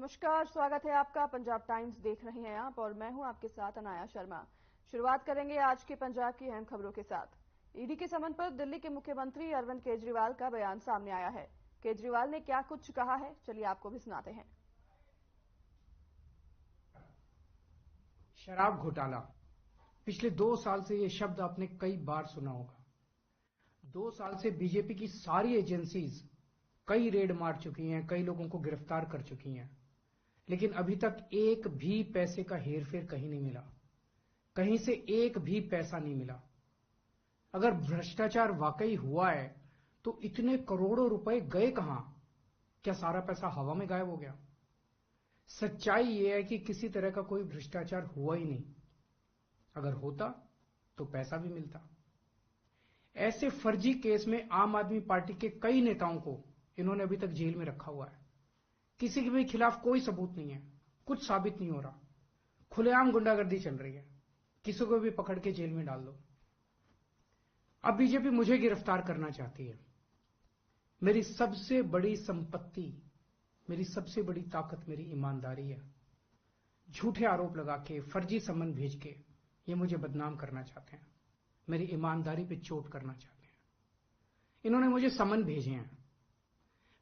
नमस्कार, स्वागत है आपका। पंजाब टाइम्स देख रहे हैं आप और मैं हूं आपके साथ अनाया शर्मा। शुरुआत करेंगे आज के पंजाब की अहम खबरों के साथ। ईडी के समन पर दिल्ली के मुख्यमंत्री अरविंद केजरीवाल का बयान सामने आया है। केजरीवाल ने क्या कुछ कहा है, चलिए आपको भी सुनाते हैं। शराब घोटाला, पिछले 2 साल से यह शब्द आपने कई बार सुना होगा। 2 साल से बीजेपी की सारी एजेंसीज कई रेड मार चुकी हैं, कई लोगों को गिरफ्तार कर चुकी हैं, लेकिन अभी तक एक भी पैसे का हेरफेर कहीं नहीं मिला, कहीं से एक भी पैसा नहीं मिला। अगर भ्रष्टाचार वाकई हुआ है तो इतने करोड़ों रुपए गए कहां? क्या सारा पैसा हवा में गायब हो गया? सच्चाई यह है कि किसी तरह का कोई भ्रष्टाचार हुआ ही नहीं। अगर होता तो पैसा भी मिलता। ऐसे फर्जी केस में आम आदमी पार्टी के कई नेताओं को इन्होंने अभी तक जेल में रखा हुआ है। किसी के भी खिलाफ कोई सबूत नहीं है, कुछ साबित नहीं हो रहा, खुलेआम गुंडागर्दी चल रही है, किसी को भी पकड़ के जेल में डाल दो। अब बीजेपी मुझे गिरफ्तार करना चाहती है। मेरी सबसे बड़ी संपत्ति, मेरी सबसे बड़ी ताकत मेरी ईमानदारी है। झूठे आरोप लगा के, फर्जी समन भेज के ये मुझे बदनाम करना चाहते हैं, मेरी ईमानदारी पे चोट करना चाहते हैं। इन्होंने मुझे समन भेजे हैं।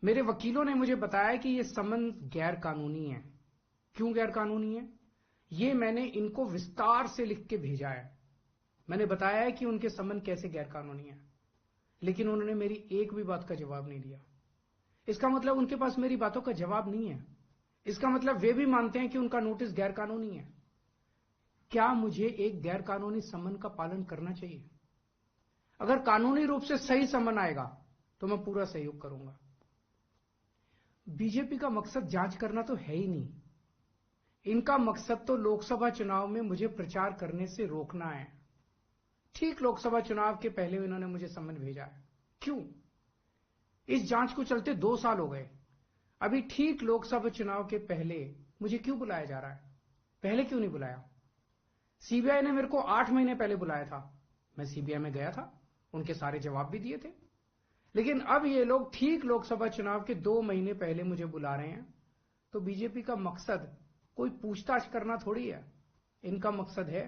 मेरे वकीलों ने मुझे बताया कि ये समन गैर कानूनी है। क्यों गैर कानूनी है, ये मैंने इनको विस्तार से लिख के भेजा है। मैंने बताया है कि उनके समन कैसे गैर कानूनी है, लेकिन उन्होंने मेरी एक भी बात का जवाब नहीं दिया। इसका मतलब उनके पास मेरी बातों का जवाब नहीं है। इसका मतलब वे भी मानते हैं कि उनका नोटिस गैर कानूनी है। क्या मुझे एक गैर कानूनी समन का पालन करना चाहिए? अगर कानूनी रूप से सही समन आएगा तो मैं पूरा सहयोग करूंगा। बीजेपी का मकसद जांच करना तो है ही नहीं। इनका मकसद तो लोकसभा चुनाव में मुझे प्रचार करने से रोकना है। ठीक लोकसभा चुनाव के पहले इन्होंने मुझे समन भेजा है। क्यों? इस जांच को चलते 2 साल हो गए। अभी ठीक लोकसभा चुनाव के पहले मुझे क्यों बुलाया जा रहा है? पहले क्यों नहीं बुलाया? सीबीआई ने मेरे को 8 महीने पहले बुलाया था, मैं सीबीआई में गया था, उनके सारे जवाब भी दिए थे। लेकिन अब ये लोग ठीक लोकसभा चुनाव के 2 महीने पहले मुझे बुला रहे हैं। तो बीजेपी का मकसद कोई पूछताछ करना थोड़ी है। इनका मकसद है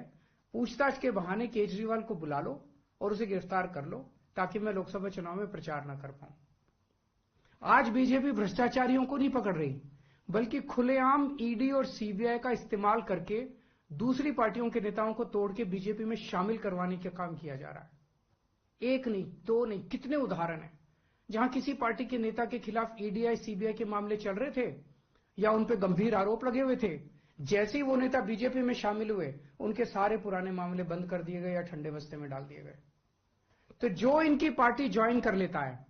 पूछताछ के बहाने केजरीवाल को बुला लो और उसे गिरफ्तार कर लो, ताकि मैं लोकसभा चुनाव में प्रचार न कर पाऊं। आज बीजेपी भ्रष्टाचारियों को नहीं पकड़ रही, बल्कि खुलेआम ईडी और सीबीआई का इस्तेमाल करके दूसरी पार्टियों के नेताओं को तोड़ के बीजेपी में शामिल करवाने का काम किया जा रहा है। एक नहीं, 2 नहीं, कितने उदाहरण हैं जहां किसी पार्टी के नेता के खिलाफ ईडीआई सीबीआई के मामले चल रहे थे या उन पे गंभीर आरोप लगे हुए थे। जैसे ही वो नेता बीजेपी में शामिल हुए, उनके सारे पुराने मामले बंद कर दिए गए या ठंडे बस्ते में डाल दिए गए। तो जो इनकी पार्टी ज्वाइन कर लेता है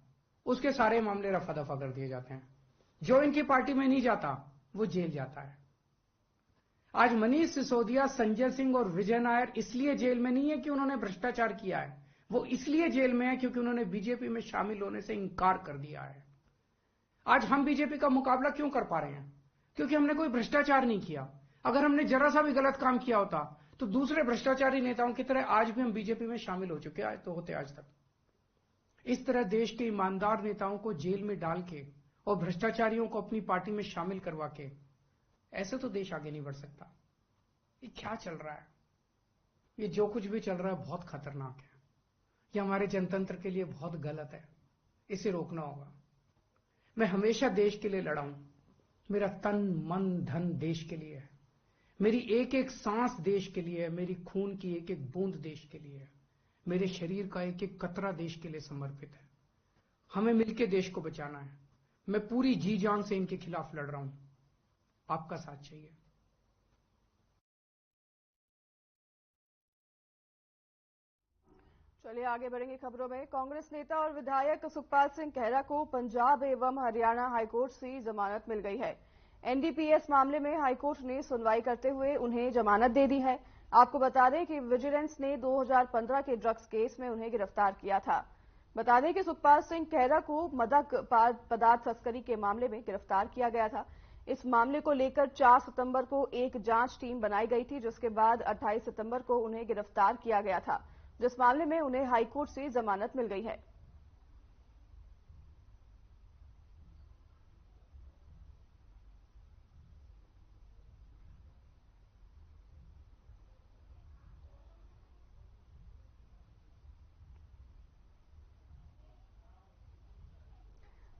उसके सारे मामले रफा दफा कर दिए जाते हैं। जो इनकी पार्टी में नहीं जाता वो जेल जाता है। आज मनीष सिसोदिया, संजय सिंह और विजय नायर इसलिए जेल में नहीं है कि उन्होंने भ्रष्टाचार किया है, वो इसलिए जेल में है क्योंकि उन्होंने बीजेपी में शामिल होने से इंकार कर दिया है। आज हम बीजेपी का मुकाबला क्यों कर पा रहे हैं? क्योंकि हमने कोई भ्रष्टाचार नहीं किया। अगर हमने जरा सा भी गलत काम किया होता तो दूसरे भ्रष्टाचारी नेताओं की तरह आज भी हम बीजेपी में शामिल हो चुके होते आज तक। इस तरह देश के ईमानदार नेताओं को जेल में डाल के और भ्रष्टाचारियों को अपनी पार्टी में शामिल करवा के ऐसे तो देश आगे नहीं बढ़ सकता। ये क्या चल रहा है? ये जो कुछ भी चल रहा है बहुत खतरनाक है। ये हमारे जनतंत्र के लिए बहुत गलत है। इसे रोकना होगा। मैं हमेशा देश के लिए लड़ा हूं। मेरा तन मन धन देश के लिए है। मेरी एक एक सांस देश के लिए है। मेरी खून की एक एक बूंद देश के लिए है। मेरे शरीर का एक एक कतरा देश के लिए समर्पित है। हमें मिलकर देश को बचाना है। मैं पूरी जी जान से इनके खिलाफ लड़ रहा हूं। आपका साथ चाहिए। चलिए आगे बढ़ेंगे खबरों में। कांग्रेस नेता और विधायक सुखपाल सिंह खैहरा को पंजाब एवं हरियाणा हाईकोर्ट से जमानत मिल गई है। एनडीपीएस मामले में हाईकोर्ट ने सुनवाई करते हुए उन्हें जमानत दे दी है। आपको बता दें कि विजिलेंस ने 2015 के ड्रग्स केस में उन्हें गिरफ्तार किया था। बता दें कि सुखपाल सिंह खैहरा को मादक पदार्थ तस्करी के मामले में गिरफ्तार किया गया था। इस मामले को लेकर 4 सितंबर को एक जांच टीम बनाई गई थी, जिसके बाद 28 सितंबर को उन्हें गिरफ्तार किया गया था, जिस मामले में उन्हें हाईकोर्ट से जमानत मिल गई है।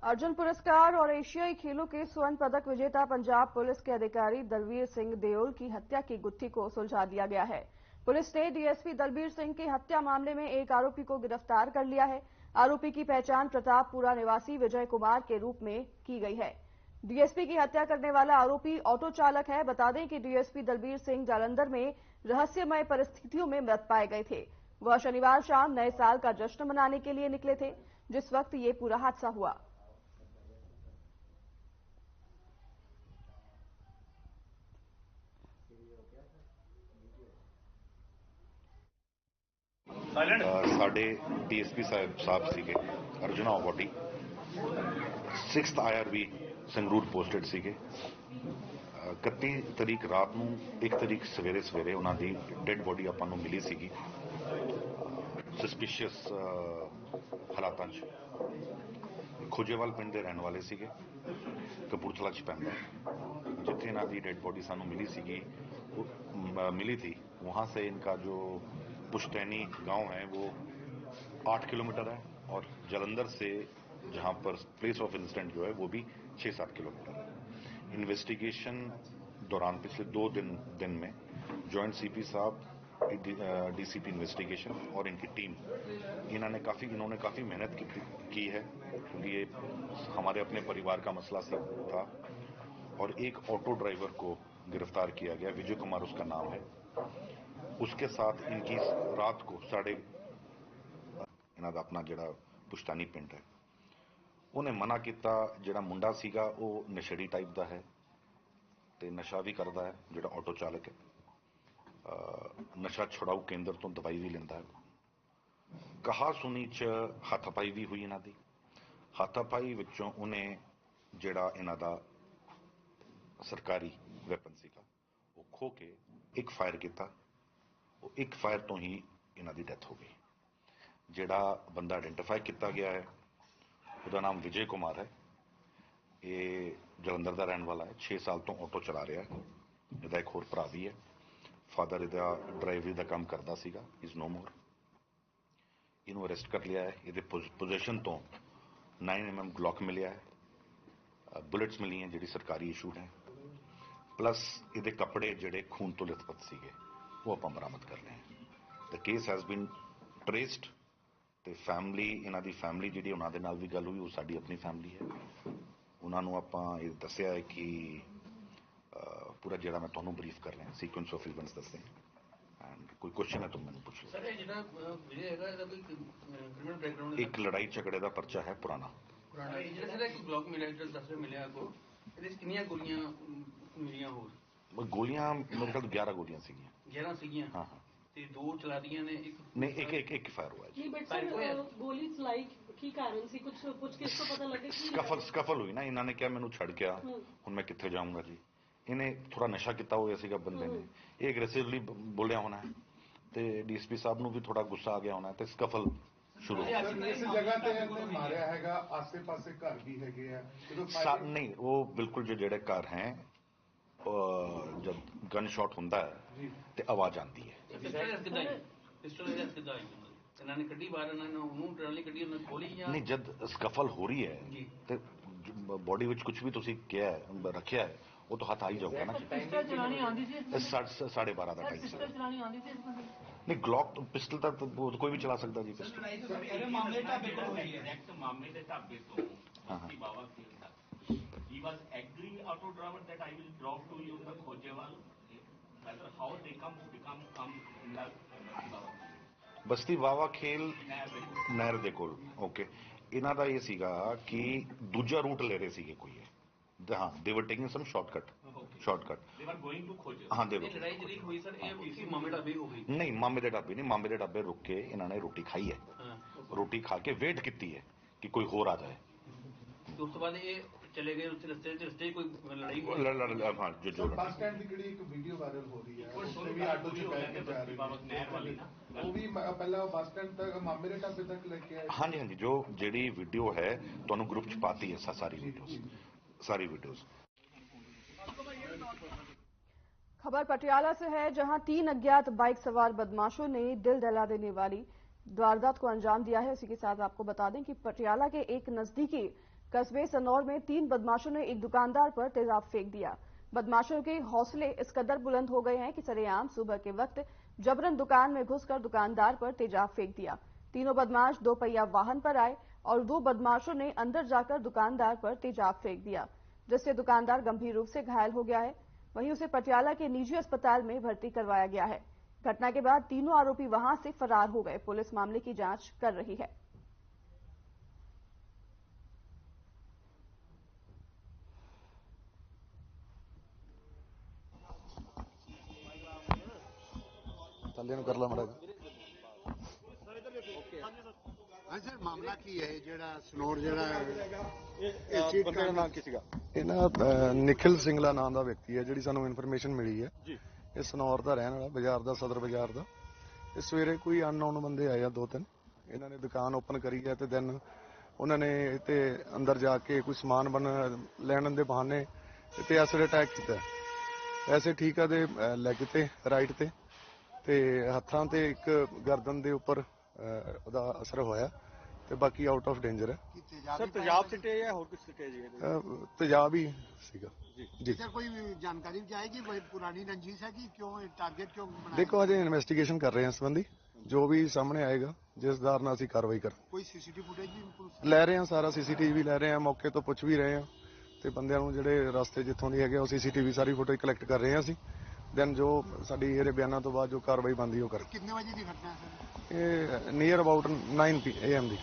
अर्जुन पुरस्कार और एशियाई खेलों के स्वर्ण पदक विजेता पंजाब पुलिस के अधिकारी दलवीर सिंह देओल की हत्या की गुत्थी को सुलझा दिया गया है। पुलिस ने डीएसपी दलवीर सिंह की हत्या मामले में एक आरोपी को गिरफ्तार कर लिया है। आरोपी की पहचान प्रतापपुरा निवासी विजय कुमार के रूप में की गई है। डीएसपी की हत्या करने वाला आरोपी ऑटो चालक है। बता दें कि डीएसपी दलवीर सिंह जालंधर में रहस्यमय परिस्थितियों में मृत पाए गए थे। वह शनिवार शाम नए साल का जश्न मनाने के लिए निकले थे, जिस वक्त ये पूरा हादसा हुआ। साढ़े डीएसपी साहब सीगे arjuna body 6th IRB Sangrur posted सीगे 31 तरीक रात ਨੂੰ 1 ਤਰੀਕ ਸਵੇਰੇ ਉਹਨਾਂ ਦੀ ਡੈੱਡ ਬੋਡੀ ਆਪਾਂ ਨੂੰ ਮਿਲੀ ਸੀਗੀ ਸਸਪੀਸ਼ੀਅਸ ਹਾਲਾਤਾਂ 'ਚ ਖੋਜੇਵਾਲ ਪਿੰਡ ਦੇ ਰਹਿਣ ਵਾਲੇ ਸੀਗੇ ਕਪੂਰਥਲਾ 'ਚ ਪੈਂਦਾ ਜਿੱਥੇ ਇਹਨਾਂ ਦੀ ਡੈੱਡ ਬੋਡੀ ਸਾਨੂੰ ਮਿਲੀ ਸੀਗੀ मिली थी वहाँ से इनका जो पुश्तैनी गांव है वो 8 किलोमीटर है और जालंधर से जहाँ पर प्लेस ऑफ इंसिडेंट जो है वो भी 6-7 किलोमीटर है। इन्वेस्टिगेशन दौरान पिछले 2 दिन में जॉइंट सीपी साहब डीसीपी इन्वेस्टिगेशन और इनकी टीम इन्होंने काफ़ी मेहनत की है क्योंकि ये हमारे अपने परिवार का मसला था और एक ऑटो ड्राइवर को गिरफ्तार किया गया विजय कुमार उसका नाम है। उसके साथ इनकी रात को इन्हों का अपना जोड़ा पुश्तैनी पिंड है उन्हें मना किया जोड़ा मुंडा सीगा वो नशेड़ी टाइप का है तो नशा भी करता है जोड़ा ऑटो चालक है नशा छुड़ाऊ केंद्र तो दवाई भी लेंदा है। कहा सुनी च हाथापाई भी हुई इन्हों की हाथापाई विचों उन्हें जोड़ा इन्हों का सरकारी वैपन सीगा वो खो के एक फायर किया एक फायर तो ही इन्हों की डेथ हो गई। जिहड़ा बंदा आइडेंटिफाई किया गया है उसका नाम विजय कुमार है ये जलंधर का रहने वाला है 6 साल तो ऑटो चला रहा है इसका एक होर भरा भी है फादर इसका ड्राइवरी का काम करता सीगा इज नो मोर इनू अरेस्ट कर लिया है ये पोजीशन तो 9mm ग्लॉक मिलिया है बुलेट्स मिली हैं जी सरकारी इशू है प्लस ये कपड़े जोड़े खून तो लिथपत सीगे वो आप बरामद कर रहे हैं। The case has been traced तो फैमिली इन्हों की फैमिली जी उन्होंने नाल भी गल हुई वो साड़ी अपनी फैमिली है उन्होंने आप दसिया है कि पूरा जोड़ा मैं तुम्हें ब्रीफ कर रहा सीक्वेंस ऑफ इवेंट्स दसे एंड कोई क्वेश्चन है तो मैंने पूछ लो। एक लड़ाई झगड़े का पर्चा है पुराना गोलियां मेरे ख्याल 11 गोलियां सीगियां हाँ हाँ ਤੇ ਦੋ ਚਲਾ ਦੀਆਂ ਨੇ नहीं एक फायर हुआ नहीं बट सर गोली चलाई की कारण से कुछ किसको पता लगे कि स्कफल हुई ना इन्होंने क्या मैनू छड़ गया हुण मैं कित्थे जाऊंगा जी इन्हें थोड़ा नशा किया होया सीगा बंदे ने ये एग्रेसिवली बोलिया होना है ते डीएसपी साहब नू भी थोड़ा गुस्सा आ गया होना है ते स्कफल शुरू इस जगह ते इन्हें मारिया हैगा आसे-पासे घर भी हैगे आ नहीं वो बिल्कुल जो जेड़े घर हैं जब गन शॉट होंदा है ते आवाज आती है नहीं जब स्कफल हो रही है तो बॉडी विच कुछ भी तुसी किया है रखिया है वो तो हाथ आ ही जाऊगा ना 12:30 का टाइम नहीं ग्लॉक पिस्टल तक तो कोई भी चला सकता जी He was agreeing auto driver that I will drop to you the Khojewal. Whether how they come in the बस्ती वावा खेल नहर दे कोल ओके इन्हां दा ये सीगा कि दूजा रूट ले रहे सीगे कोई है हाँ they were taking some shortcut they were going to Khojewal हाँ दे लड़ाई जड़ी हुई सर ये इसी मामे ढाबे हो गई नहीं मामे दे ढाबे नहीं मामे दे ढाबे रुक के इन्होंने रोटी खाई है रोटी खा के वेट की है कि कोई होर आ जाए ਉਸ ਤੋਂ ਬਾਅਦ ਇਹ ਚਲੇ ਗਏ ਉੱਥੇ ਰਸਤੇ ਕੋਈ ਲੜਾਈ हाँ जो बस स्टैंड की एक वीडियो वायरल हो रही है उसमें भी ऑटो च बैठ के जा रहे हैं वो भी पहला बस स्टैंड तक मामे दे ढाबे तक लेके आए हाँ जी जो जेडी वीडियो है तुहानू ग्रुप च पाती है सारी वीडियोस खबर पटियाला से है जहां 3 अज्ञात बाइक सवार बदमाशों ने दिल दहला देने वाली वारदात को अंजाम दिया है। उसी के साथ आपको बता दें कि पटियाला के एक नजदीकी कस्बे सनौर में 3 बदमाशों ने एक दुकानदार पर तेजाब फेंक दिया। बदमाशों के हौसले इस कदर बुलंद हो गए हैं कि सरेआम सुबह के वक्त जबरन दुकान में घुसकर दुकानदार पर तेजाब फेंक दिया। तीनों बदमाश 2 पहिया वाहन पर आए और 2 बदमाशों ने अंदर जाकर दुकानदार पर तेजाब फेंक दिया, जिससे दुकानदार गंभीर रूप से घायल हो गया है। वहीं उसे पटियाला के निजी अस्पताल में भर्ती करवाया गया है। घटना के बाद तीनों आरोपी वहां से फरार हो गए। पुलिस मामले की जांच कर रही है। कर ला मड़ा सर मामला की है जेड़ा सनौर जेड़ा ਬੰਦੇ ਦਾ ਨਾਮ ਕੀ ਸੀਗਾ ਇਹਨਾਂ ਨਿਖਿਲ ਸਿੰਘਲਾ ਨਾਮ ਦਾ ਵਿਅਕਤੀ ਹੈ ਜਿਹੜੀ ਸਾਨੂੰ ਇਨਫੋਰਮੇਸ਼ਨ ਮਿਲੀ ਹੈ ਜੀ। ਇਹ ਸਨੌਰ ਦਾ ਰਹਿਣ ਵਾਲਾ ਬਾਜ਼ਾਰ ਦਾ ਸਦਰ ਬਾਜ਼ਾਰ ਦਾ। ਇਹ ਸਵੇਰੇ ਕੋਈ ਅਨਨੋਨ ਬੰਦੇ ਆਏ ਆ 2-3 ਇਹਨਾਂ ਨੇ ਦੁਕਾਨ ਓਪਨ ਕਰੀ ਹੈ ਤੇ ਦੈਨ ਉਹਨਾਂ ਨੇ ਇੱਥੇ ਅੰਦਰ ਜਾ ਕੇ ਕੋਈ ਸਮਾਨ ਲੈਣ ਦੇ ਬਹਾਨੇ ਇੱਥੇ ਐਸਿਡ ਅਟੈਕ ਕੀਤਾ। ਐਸੇ ਠੀਕ ਆ ਦੇ ਲੈਗ ਤੇ ਰਾਈਟ ਤੇ ਹੱਥਾਂ ਤੇ ਇੱਕ ਗਰਦਨ ਦੇ ਉੱਪਰ ਉਹਦਾ ਅਸਰ ਹੋਇਆ ਤੇ ਬਾਕੀ ਆਊਟ ਆਫ ਡੇਂਜਰ ਹੈ। ਸਰ ਤੇਜ਼ਾਬ ਸਿੱਟੇ ਜਾਂ ਹੋਰ ਕੁਝ ਸਿੱਟੇ ਜੀ? ਤੇਜ਼ਾਬ ਹੀ ਸੀਗਾ ਜੀ। ਸਰ ਕੋਈ ਜਾਣਕਾਰੀ ਵੀ ਆਏਗੀ ਪੁਰਾਣੀ ਰੰਜਿਸ਼ ਹੈ ਕਿ ਕਿਉਂ ਟਾਰਗੇਟ ਕਿਉਂ ਬਣਾਇਆ? ਦੇਖੋ ਅਜੇ ਇਨਵੈਸਟੀਗੇਸ਼ਨ ਕਰ ਰਹੇ ਹਾਂ ਇਸ ਸੰਬੰਧੀ, ਜੋ ਵੀ ਸਾਹਮਣੇ ਆਏਗਾ ਜਿਸ ਆਧਾਰ ਨਾਲ ਅਸੀਂ ਕਾਰਵਾਈ ਕਰ ਕੋਈ ਸੀਸੀਟੀਵੀ ਫੁਟੇਜ ਵੀ ਲੈ ਰਹੇ ਹਾਂ, ਸਾਰਾ ਸੀਸੀਟੀਵੀ ਲੈ ਰਹੇ ਹਾਂ, ਮੌਕੇ ਤੋਂ ਪੁੱਛ ਵੀ ਰਹੇ ਹਾਂ ਤੇ ਬੰਦਿਆਂ ਨੂੰ ਜਿਹੜੇ ਰਸਤੇ ਜਿੱਥੋਂ ਦੀ ਹੈਗੇ ਉਹ ਸੀਸੀਟੀਵੀ ਸਾਰੀ ਫੁਟੇਜ ਕਲੈਕਟ ਕਰ ਰਹੇ ਹਾਂ ਅਸੀਂ। ਦੈਨ ਜੋ ਸਾਡੀ ਇਹਦੇ ਬਿਆਨਾਂ ਤੋਂ ਬਾਅਦ ਜੋ ਕਾਰਵਾਈ ਬਣਦੀ ਉਹ ਕਰ। ਕਿੰਨੇ ਵਜੇ ਦੀ ਘਟਨਾ ਹੈ ਸਰ? ਇਹ ਨੀਅਰ ਅਬਾਊਟ 9 AM ਦੀ।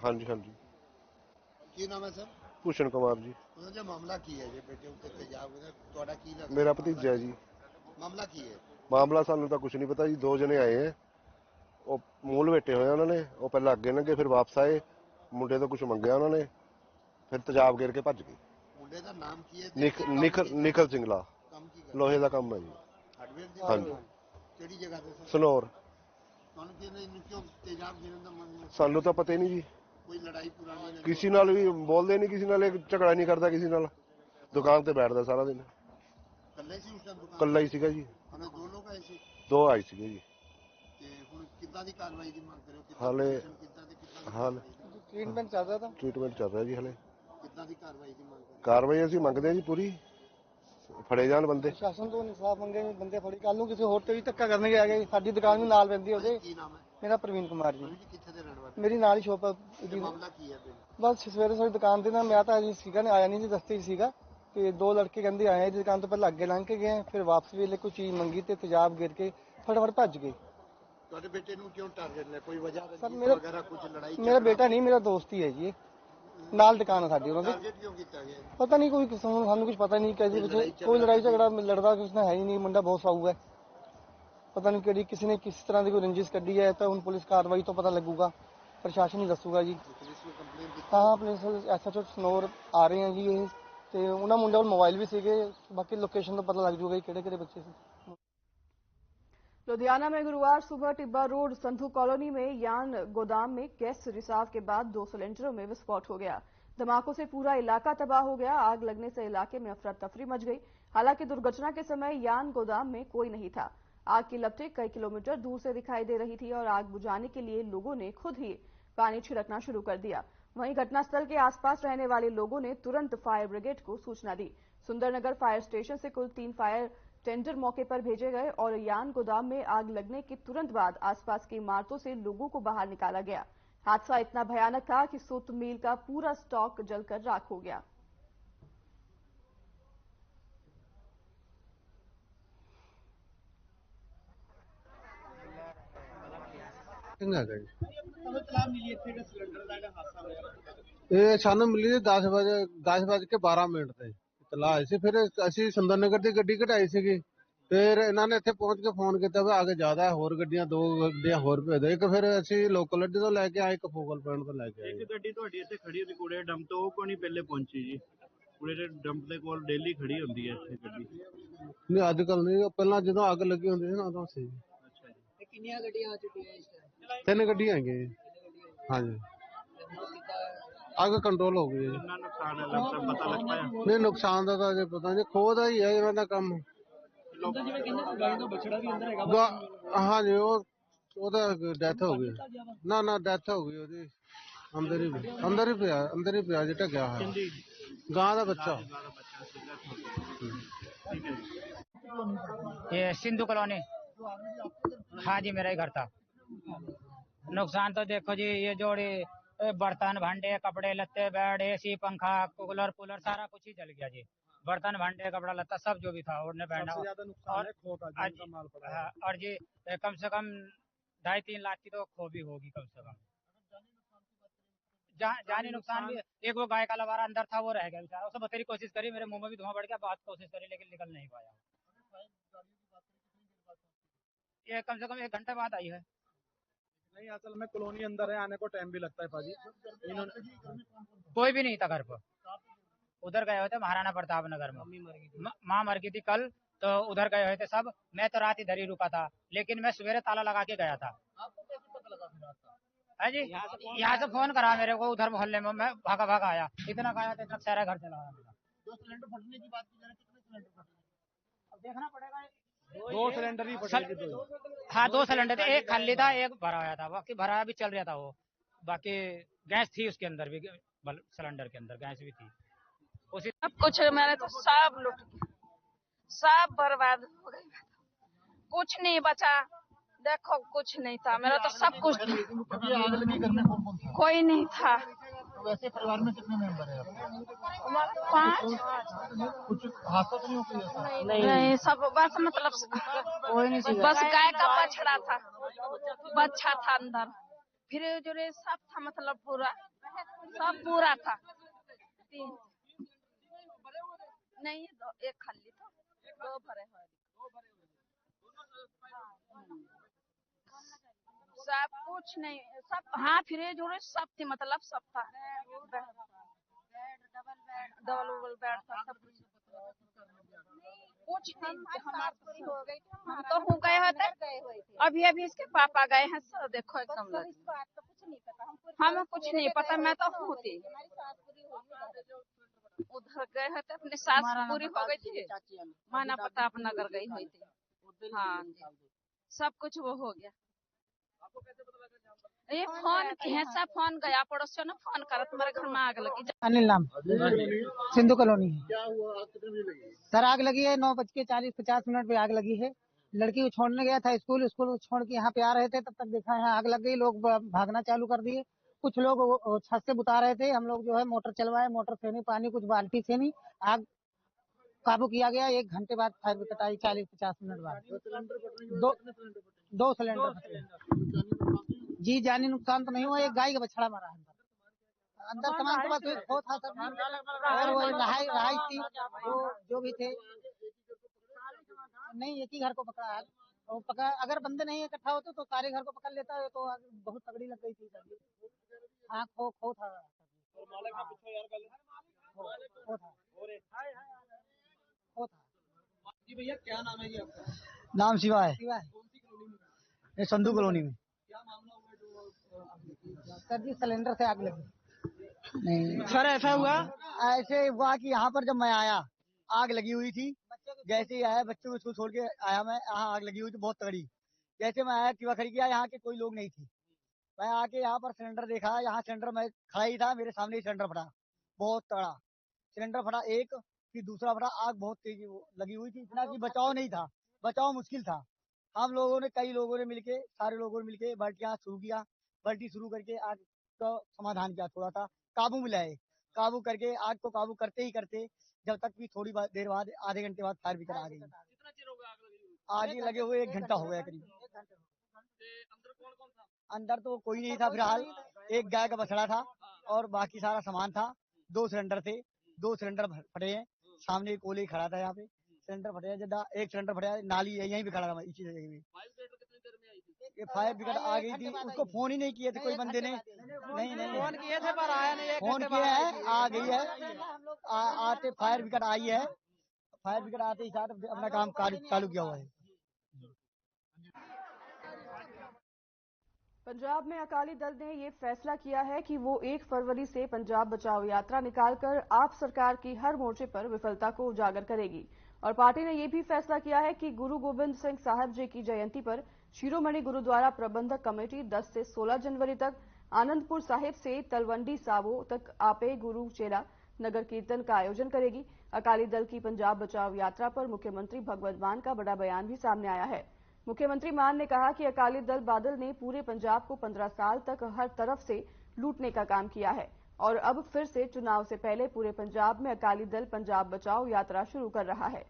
ਹਾਂਜੀ ਹਾਂਜੀ। ਕੀ ਨਾਮ ਹੈ ਸਰ? ਭੂਸ਼ਣ ਕੁਮਾਰ ਜੀ। ਉਹਦਾ ਜੋ ਮਾਮਲਾ ਕੀ ਹੈ ਜੇ ਬੇਟੇ ਉੱਤੇ ਤੇਜ਼ਾਬ ਹੋਇਆ ਤੁਹਾਡਾ ਕੀ ਲੱਗਦਾ? ਮੇਰਾ ਭਤੀਜਾ ਜੀ। ਮਾਮਲਾ ਕੀ ਹੈ? ਮਾਮਲਾ ਸਾਨੂੰ ਤਾਂ ਕੁਝ ਨਹੀਂ ਪਤਾ ਜੀ। 2 ਜਣੇ ਆਏ ਹੈ, ਉਹ ਮੂਲ ਵੇਟੇ ਹੋਏ ਉਹਨਾਂ ਨੇ। ਉਹ ਪਹਿਲਾਂ ਅੱਗੇ ਲੰਘੇ ਫਿਰ ਵਾਪਸ ਆਏ, ਮੁੰਡੇ ਤੋਂ ਕੁਝ ਮੰਗਿਆ ਉਹਨਾਂ ਨੇ, ਫਿਰ ਤੇਜ਼ਾਬ ਗੇਰ ਕੇ ਭੱਜ ਗਏ। ਮੁੰਡੇ ਦਾ ਨਾਮ ਕੀ ਹੈ? ਨਿਖਲ ਸਿੰਘਲਾ। ਕੰਮ ਕੀ ਕਰਦਾ? ਲੋਹੇ ਦਾ ਕੰਮ ਹੈ ਜੀ। ਹਾਰਡਵੇਅਰ ਦੀ? ਹਾਂਜੀ। ਕਿਹੜੀ ਜਗ੍ਹਾ ਤੇ ਸਰ? ਸਨੌਰ। ਤੁਹਾਨੂੰ ਕਿਉਂ ਤੇਜ਼ਾਬ ਗਿਰਨ ਦਾ ਮਨ? ਸਾਨੂੰ ਤਾਂ ਪਤਾ ਹੀ ਨਹੀਂ ਜੀ। ਕੋਈ ਲੜਾਈ ਪੁਰਾਣੀ ਨਹੀਂ? ਕਿਸੇ ਨਾਲ ਵੀ ਬੋਲਦੇ ਨਹੀਂ, ਕਿਸੇ ਨਾਲ ਝਗੜਾ ਨਹੀਂ ਕਰਦਾ, ਕਿਸੇ ਨਾਲ ਦੁਕਾਨ ਤੇ ਬੈਠਦਾ ਸਾਰਾ ਦਿਨ। ਇਕੱਲਾ ਹੀ ਸੀ ਉਸ ਟਾਈਮ ਦੁਕਾਨ? ਇਕੱਲਾ ਹੀ ਸੀਗਾ ਜੀ। ਉਹਨੇ 2 ਲੋਕ ਆਏ ਸੀ? 2 ਆਏ ਸੀਗੇ ਜੀ। ਤੇ ਹੁਣ ਕਿੱਦਾਂ ਦੀ ਕਾਰਵਾਈ ਦੀ ਮੰਗ ਕਰਿਓ? ਹਾਲੇ ਹਾਲ ਟ੍ਰੀਟਮੈਂਟ ਚੱਲ ਰਿਹਾ ਤਾਂ? ਟ੍ਰੀਟਮੈਂਟ ਚੱਲ ਰਿਹਾ ਜੀ ਹਲੇ। ਕਿੱਦਾਂ ਦੀ ਕਾਰਵਾਈ ਦੀ ਮੰਗ ਕਰਿਓ? ਕਾਰਵਾਈ ਅਸੀਂ ਮੰਗਦੇ ਹਾਂ ਜੀ ਪੂਰੀ, ਫੜੇ ਜਾਣ ਬੰਦੇ। ਸ਼ਾਸਨ ਤੋਂ ਇਨਸਾਫ ਮੰਗੇ, ਬੰਦੇ ਫੜੀ। ਕੱਲ ਨੂੰ ਕਿਸੇ ਹੋਰ ਤੇ ਵੀ ਧੱਕਾ ਕਰਨਗੇ ਆ ਗਏ। ਸਾਡੀ ਦੁਕਾਨ ਵੀ ਨਾਲ ਪੈਂਦੀ ਉਹਦੇ। ਕੀ ਨਾਮ ਹੈ? ਮੇਰਾ ਪ੍ਰਵੀਨ ਕੁਮਾਰ ਜੀ। ਕਿੱਥੇ ਦੇ ਰਹਿਣ ਵਾਲੇ? ਮੇਰੀ ਨਾਲ ਹੀ ਸ਼ੋਪ ਹੈ। ਮਾਮਲਾ ਕੀ ਹੈ? ਬਸ ਸਵੇਰੇ ਸਾਡੀ ਦੁਕਾਨ ਤੇ ਨਾ ਮੈਂ ਤਾਂ ਅਜੇ ਸੀਗਾ ਨਾ, ਆਇਆ ਨਹੀਂ ਸੀ, ਰਸਤੇ 'ਚ ਸੀਗਾ ਤੇ 2 ਲੜਕੇ ਕਹਿੰਦੇ ਆਏ ਇਹਦੀ ਦੁਕਾਨ ਤੋਂ ਪਹਿਲਾਂ ਅੱਗੇ ਲੰਘ ਕੇ ਗਏ, ਫਿਰ ਵਾਪਸ ਵੇਲੇ ਕੋਈ ਚੀਜ਼ ਮੰਗੀ ਤੇ ਤੇਜ਼ਾਬ ਗਿਰ ਕੇ ਫਟਾਫਟ ਭੱਜ ਗਏ। ਤੁਹਾਡੇ ਬੇਟੇ ਨੂੰ ਕਿਉਂ ਟਾਰਗੇਟ ਲਿਆ? ਕੋਈ ਵਜ੍ਹਾ ਵਗੈਰਾ ਕੁਝ ਲੜਾਈ? ਮੇਰਾ ਬੇਟਾ ਨਹੀਂ, ਮੇਰਾ ਦੋਸਤ ਹੀ ਹੈ ਜੀ। ਨਾਲ ਦੁਕਾਨ ਹੈ ਸਾਡੀ ਉਹਨਾਂ ਦੀ। ਟਾਰਗੇਟ ਕਿਉਂ ਕੀਤਾ ਗਿਆ? ਪਤਾ ਨਹੀਂ, ਕੋਈ ਸਾਨੂੰ ਕੁਝ ਪਤਾ ਨਹੀਂ ਕਿਸੇ ਵਿੱਚ ਕੋਈ ਲੜਾਈ ਝਗੜਾ ਲੜਦਾ ਕੁਛ ਨਾ ਹੈ ਹੀ ਨਹੀਂ। ਮੁੰਡਾ ਬਹੁਤ ਸਾਊ ਹੈ। ਪਤਾ ਨਹੀਂ ਕਿਹੜੀ ਕਿਸੇ ਨੇ ਕਿਸ ਤਰ੍ਹਾਂ ਦੀ ਕੋਈ ਰੰਜਿਸ਼ ਕੱਢੀ ਹੈ ਤਾਂ ਹੁਣ ਪੁਲਿਸ ਕਾਰਵਾਈ ਤੋਂ ਪਤਾ ਲੱਗੂਗਾ, ਪ੍ਰਸ਼ਾਸਨ ਹੀ ਦੱਸੂਗਾ ਜੀ। ਹਾਂ ਪੁਲਿਸ SHO ਸਨੌਰ ਆ ਰਹੇ ਆ ਜੀ ਇਹ, ਤੇ ਉਹਨਾਂ ਮੁੰਡਿਆਂ ਕੋਲ ਮੋਬਾਈਲ ਵੀ ਸੀਗੇ। ਬਾਕੀ ਲੋकेशन तो पता लग जाएगा किहड़े बच्चे से। लुधियाना में गुरुवार सुबह टिब्बा रोड संधू कॉलोनी में यान गोदाम में गैस रिसाव के बाद 2 सिलेंडरों में विस्फोट हो गया। धमाकों से पूरा इलाका तबाह हो गया। आग लगने से इलाके में अफरा तफरी मच गई। हालांकि दुर्घटना के समय यान गोदाम में कोई नहीं था। आग की लपटें कई किलोमीटर दूर से दिखाई दे रही थी और आग बुझाने के लिए लोगों ने खुद ही पानी छिड़कना शुरू कर दिया। वहीं घटनास्थल के आसपास रहने वाले लोगों ने तुरंत फायर ब्रिगेड को सूचना दी। सुंदरनगर फायर स्टेशन से कुल 3 फायर टेंडर मौके पर भेजे गए और यान गोदाम में आग लगने के तुरंत बाद आसपास की इमारतों से लोगों को बाहर निकाला गया। हादसा इतना भयानक था कि सूत मिल का पूरा स्टॉक जलकर राख हो गया। ਇਹ ਸਾਨੂੰ ਮਿਲੀ 10:12 ਤੇ ਇਤਲਾਹ ਆਈ ਸੀ। ਫਿਰ ਅਸੀਂ ਸੁੰਦਰਨਗਰ ਦੀ ਗੱਡੀ ਕਢਾਈ ਸੀਗੀ। ਫਿਰ ਇਹਨਾਂ ਨੇ ਇੱਥੇ ਪਹੁੰਚ ਕੇ ਫੋਨ ਕੀਤਾ ਵੀ ਅੱਗੇ ਜ਼ਿਆਦਾ ਹੋਰ ਗੱਡੀਆਂ 2 ਗੱਡੀਆਂ ਹੋਰ ਭੇਜ ਦਿਓ। ਇੱਕ ਫਿਰ ਅਸੀਂ ਲੋਕਲ ਅੱਡੇ ਤੋਂ ਲੈ ਕੇ ਆਏ, ਇੱਕ ਫੋਕਲ ਪੁਆਇੰਟ ਤੋਂ ਲੈ ਕੇ ਆਏ। ਇੱਕ ਗੱਡੀ ਤੁਹਾਡੀ ਇੱਥੇ ਖੜੀ ਹੋਈ ਕੂੜੇ ਡੰਪ ਤੋਂ, ਉਹ ਕੋਈ ਪਹਿਲੇ ਪਹੁੰਚੀ ਜੀ? ਕੂੜੇ ਦੇ ਡੰਪ ਦੇ ਕੋਲ ਡੇਲੀ ਖੜੀ ਹੁੰਦੀ ਹੈ ਇੱਥੇ ਗੱਡੀ? ਨਹੀਂ ਅੱਜ ਕੱਲ ਨਹੀਂ, ਪਹਿਲਾਂ ਜਦੋਂ ਅੱਗ ਲੱਗੀ ਹੁੰਦੀ ਸੀ ਨਾ ਉਦੋਂ ਸੀ। ਅੱਛਾ ਜੀ। ਤੇ ਕਿੰਨੀਆਂ ਗੱਡੀਆਂ ਆ ਚੁੱਕੀਆਂ ਇਸ ਟਾਈਮ? 3 ਗੱਡੀਆਂ ਹੈਗੀਆਂ ਜੀ। ਹਾਂਜੀ ਅੱਗ ਕੰਟਰੋਲ ਹੋ ਗਈ ਹੈ। ਕਿੰਨਾ ਨੁਕਸਾਨ ਹੈ ਲੱਗਦਾ ਪਤਾ ਲੱਗ ਪਾਇਆ? ਨਹੀਂ ਨੁਕਸਾਨ ਦਾ ਤਾਂ ਅਜੇ ਪਤਾ ਨਹੀਂ, ਖੋਹ ਦਾ ਹੀ ਹੈ ਇਹਨਾਂ ਦਾ ਕੰਮ। ਜਿਵੇਂ ਕਹਿੰਦੇ ਗਾਂ ਦਾ ਬਛੜਾ ਵੀ ਅੰਦਰ ਹੈਗਾ। ਹਾਂਜੀ ਉਹਦਾ ਡੈਥ ਹੋ ਗਈ। ਨਾ ਡੈਥ ਹੋ ਗਈ ਉਹਦੀ। अंदर ही पिया जिटा गया है गां का बच्चा। ये सिंधु कॉलोनी। हाँ जी, मेरा ही घर था। नुकसान तो देखो जी, ये जोड़ी बर्तन भांडे कपड़े लत्ते बेड एसी पंखा कूलर सारा कुछ ही जल गया जी। बर्तन भांडे कपड़ा लत्ता सब जो भी था ओढ़ने पहनना। और जी कम से कम 2.5-3 लाख की तो खो भी होगी कम से कम। जानी नुकसान भी। एक वो गाय का लवारा अंदर था, वो रह गया बेचारा। उसे बतेरी कोशिश करी, मेरे मुंह में भी धुआं बढ़ गया, बात कोशिश करी लेकिन निकल नहीं पाया। ये कम से कम 1 घंटे बाद आई है। नहीं, असल में कॉलोनी अंदर है, आने को टाइम भी लगता है पाजी। कोई भी नहीं था घर पर। उधर गए हुए थे महाराणा प्रताप नगर में, माँ मर गई थी कल, तो उधर गए हुए थे सब। मैं तो रात इधर ही रुका था, लेकिन मैं सवेरे ताला लगा के गया था। है जी, यहाँ से फोन करा मेरे को उधर मोहल्ले में, मैं भागा आया। इतना खाया था, इतना सारा घर चला गया। 2 सिलेंडर फटने की बात की जा रही है, कितने सिलेंडर फटे? अब देखना पड़ेगा। 2 सिलेंडर ही फटे। हाँ, 2 सिलेंडर थे, एक खाली था, एक भरा हुआ था। बाकी भरा भी चल रहा था वो। बाकी गैस थी उसके अंदर भी, सिलेंडर के अंदर गैस भी थी। उसी सब कुछ मैंने तो सब लूट गया, सब बर्बाद हो गई, कुछ नहीं बचा। देखो कुछ नहीं था मेरा तो सब कुछ। आग लगी घर में कौन था? कोई नहीं था। तो वैसे परिवार में कितने मेंबर है? 5। कुछ हादसा तो नहीं हो गया? नहीं, सब बस मतलब कोई नहीं, बस गाय का बछड़ा था, बच्चा था अंदर, फिर जो सब था मतलब पूरा सब पूरा था। 3 नहीं, 1 खाली था, 2 भरे हुए। सब कुछ नहीं, सब हाँ फिर जुड़े सब थी, मतलब सब था। डबल बेड था, सब कुछ नहीं। हम तो हो गए होते, अभी इसके पापा गए हैं सर, देखो एकदम हमें कुछ नहीं पता। मैं तो होती उधर गए होते, अपनी सास पूरी हो गई थी, माना पता अपना नगर गई हुई थी। हाँ जी, सब कुछ वो हो गया। ये फोन किए सब, फोन गया पड़ोसियों ने फोन करा, तुम्हारे घर में आग लगी। अनिल नाम, सिंधु कॉलोनी। क्या हुआ, आग कितने बजे लगी? सर आग लगी है 9:40-50 पे आग लगी है। लड़की को छोड़ने गया था स्कूल छोड़ के यहाँ पे आ रहे थे, तब तक देखा है आग लग गई। लोग भागना चालू कर दिए, कुछ लोग छत से बुता रहे थे। हम लोग जो है मोटर चलवाए, मोटर से नहीं पानी कुछ बाल्टी से नहीं, आग काबू किया गया। 1 घंटे बाद फायर ब्रिगेड आई, 40-50 मिनट बाद। 2 सिलेंडर जी। जानी नुकसान तो नहीं हुआ, एक गाय का बछड़ा मारा अंदर सामान तो बस खो था सब, और वो रहाई थी, वो जो भी थे। नहीं, एक ही घर को पकड़ा है, और अगर बंदे नहीं इकट्ठा होते तो सारे घर को पकड़ लेता है। तो बहुत तगड़ी लग गई थी। हाँ, खो था जी भैया, क्या नाम है ये आपका? नाम शिवा है, ये संधू कॉलोनी में। क्या मामला हुआ जो सर जी सिलेंडर से आग लगी? नहीं सर, ऐसा हुआ कि यहाँ पर जब मैं आया आग लगी हुई थी। जैसे ही आया बच्चों को स्कूल छोड़ के आया मैं, यहाँ आग लगी हुई थी बहुत तगड़ी। जैसे मैं आया किवा खड़ी किया, यहाँ के कोई लोग नहीं थे। मैं आके यहाँ पर सिलेंडर देखा, यहाँ सिलेंडर मैं खड़ा ही था, मेरे सामने ही सिलेंडर फटा, बहुत तगड़ा सिलेंडर फटा। एक फिर दूसरा फटा। आग बहुत तेज लगी हुई थी, इतना कि बचाव नहीं था, बचाव मुश्किल था। हम लोगों ने, कई लोगों ने मिलके, सारे लोगों ने मिलके बाल्टियां शुरू किया, बाल्टी शुरू करके आग का समाधान किया। थोड़ा सा काबू में लाए, काबू करके आग को काबू करते ही करते जब तक कि थोड़ी देर बाद, आधे घंटे बाद फायर ब्रिगेड आ गई। आग लगे हुए 1 घंटा हो गया करीब। अंदर तो कोई नहीं था फिलहाल, एक गाय का बछड़ा था और बाकी सारा सामान था। 2 सिलेंडर थे, 2 सिलेंडर फटे हैं। सामने कोले खड़ा था, यहाँ पे सिलेंडर फटे हैं। एक सिलेंडर फटा है, नाली है यहीं पे खड़ा था, इसी जगह में। ये फायर ब्रिगेड आ गई थी, उसको फोन ही नहीं किए थे कोई बंदे ने। नहीं फोन किए थे पर आया नहीं, फोन किया है, आ गई है। आते फायर ब्रिगेड आई है, फायर ब्रिगेड आते ही साथ अपना काम चालू किया हुआ है। पंजाब में अकाली दल ने ये फैसला किया है कि वो 1 फरवरी से पंजाब बचाओ यात्रा निकालकर आप सरकार की हर मोर्चे पर विफलता को उजागर करेगी। और पार्टी ने यह भी फैसला किया है कि गुरु गोबिंद सिंह साहब जी की जयंती पर शिरोमणि गुरुद्वारा प्रबंधक कमेटी 10 से 16 जनवरी तक आनंदपुर साहिब से तलवंडी साबो तक आपे गुरु चेला नगर कीर्तन का आयोजन करेगी। अकाली दल की पंजाब बचाओ यात्रा पर मुख्यमंत्री भगवंत मान का बड़ा बयान भी सामने आया है। मुख्यमंत्री मान ने कहा कि अकाली दल बादल ने पूरे पंजाब को 15 साल तक हर तरफ से लूटने का काम किया है और अब फिर से चुनाव से पहले पूरे पंजाब में अकाली दल पंजाब बचाओ यात्रा शुरू कर रहा है।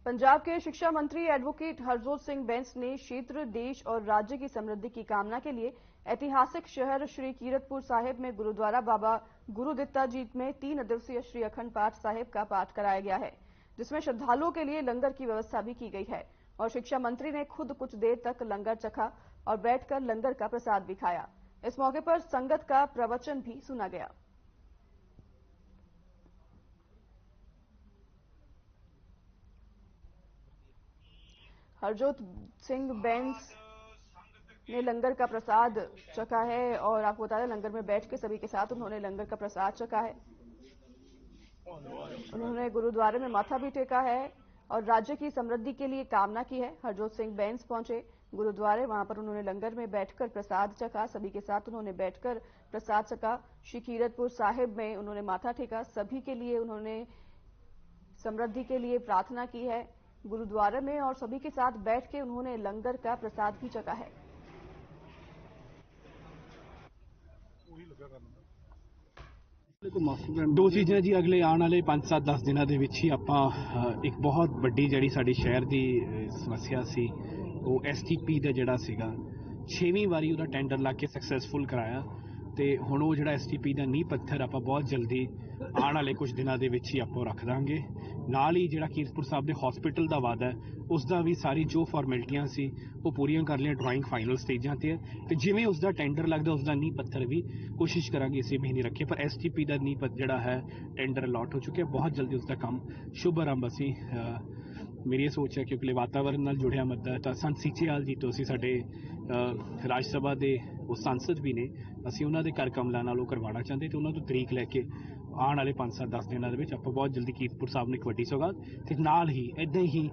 पंजाब के शिक्षा मंत्री एडवोकेट हरजोत सिंह बैंस ने क्षेत्र, देश और राज्य की समृद्धि की कामना के लिए ऐतिहासिक शहर श्री कीरतपुर साहिब में गुरुद्वारा बाबा गुरुदित्ता जी में 3 दिवसीय श्री अखंड पाठ साहिब का पाठ कराया गया है, जिसमें श्रद्धालुओं के लिए लंगर की व्यवस्था भी की गई है और शिक्षा मंत्री ने खुद कुछ देर तक लंगर चखा और बैठकर लंगर का प्रसाद भी खाया। इस मौके पर संगत का प्रवचन भी सुना गया। हरजोत सिंह बैंस ने लंगर का प्रसाद चखा है और आपको बता दें लंगर में बैठ के सभी के साथ उन्होंने लंगर का प्रसाद चखा है। उन्होंने गुरुद्वारे में माथा भी टेका है और राज्य की समृद्धि के लिए कामना की है। हरजोत सिंह बैंस पहुंचे गुरुद्वारे, वहां पर उन्होंने लंगर में बैठकर प्रसाद चखा, सभी के साथ उन्होंने बैठकर प्रसाद चखा। श्री कीरतपुर साहिब में उन्होंने माथा टेका, सभी के लिए उन्होंने समृद्धि के लिए प्रार्थना की है गुरुद्वारे में और सभी के साथ बैठ के उन्होंने लंगर का प्रसाद भी चखा है। दो चीज़ें जी, अगले आने वाले 5-7-10 दिनों के विच ही आपां एक बहुत वड्डी जिहड़ी साडी शहर की समस्या सी वो STP दा जिहड़ा सीगा 6वीं वारी उहदा टेंडर ला के सक्सैसफुल कराया ते हुण वो जिहड़ा STP दा नींह पत्थर आपां बहुत जल्दी आने वाले कुछ दिनों के विच ही आपां रख दांगे। नाल ही जिहड़ा कीरतपुर साहब दे हॉस्पिटल दा वादा है उसका भी सारी जो फॉर्मेलिटियां सी वो पूरियां कर लिया, ड्राइंग फाइनल स्टेजां ते है ते जिवें उसका टेंडर लगदा उसका नींह पत्थर भी कोशिश करांगे इसी महीने रखे। पर STP दा नींह पत्थर जिहड़ा है टेंडर अलॉट हो चुके, बहुत जल्दी उसका काम शुभ आरंभ असीं मेरी ये सोच है क्योंकि वातावरण नाल जुड़िया मुद्दा है। संत सीचेवाल जी तो असीं साडे राज सभा के वो सांसद भी ने, असीं उन्हां दे घर कमलां नाल ओह करवाना चाहते तो उन्हां तों तरीक लैके आने वाले 5-7-10 दिनों के आप बहुत जल्दी कीरतपुर साहब ने एक वड्डी सौगात ते नाल ही इदां ही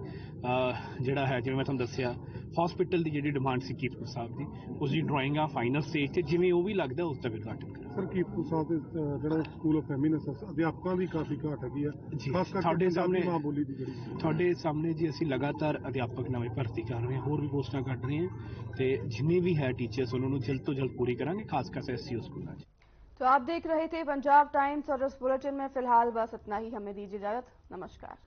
जिहड़ा है जिवें मैं तुहानूं दस्सिया हॉस्पिटल की जिहड़ी डिमांड सी कीरतपुर साहब की उसकी ड्राइंग आ फाइनल स्टेज ते जिवें वो भी लगदा उसका भी उद्घाटन करा। सर कीरतपुर साहब दे जिहड़ा स्कूल ऑफ फेमिनिस्ट अध्यापकों की काफ़ी घाट हैगी है, खास करके तुहाडे सामने मां बोली दी जिहड़ी तुहाडे सामने जी असीं लगातार अध्यापक नवें भर्ती कर रहे हैं, होर भी पोस्टां कढ रहे हैं ते जिन्ने भी है टीचर्स उन्होंने जल्द तो जल्द पूरी करांगे, खासकर SCO स्कूलों। तो आप देख रहे थे पंजाब टाइम्स और इस बुलेटिन में फिलहाल बस इतना ही। हमें दीजिए इजाजत। नमस्कार।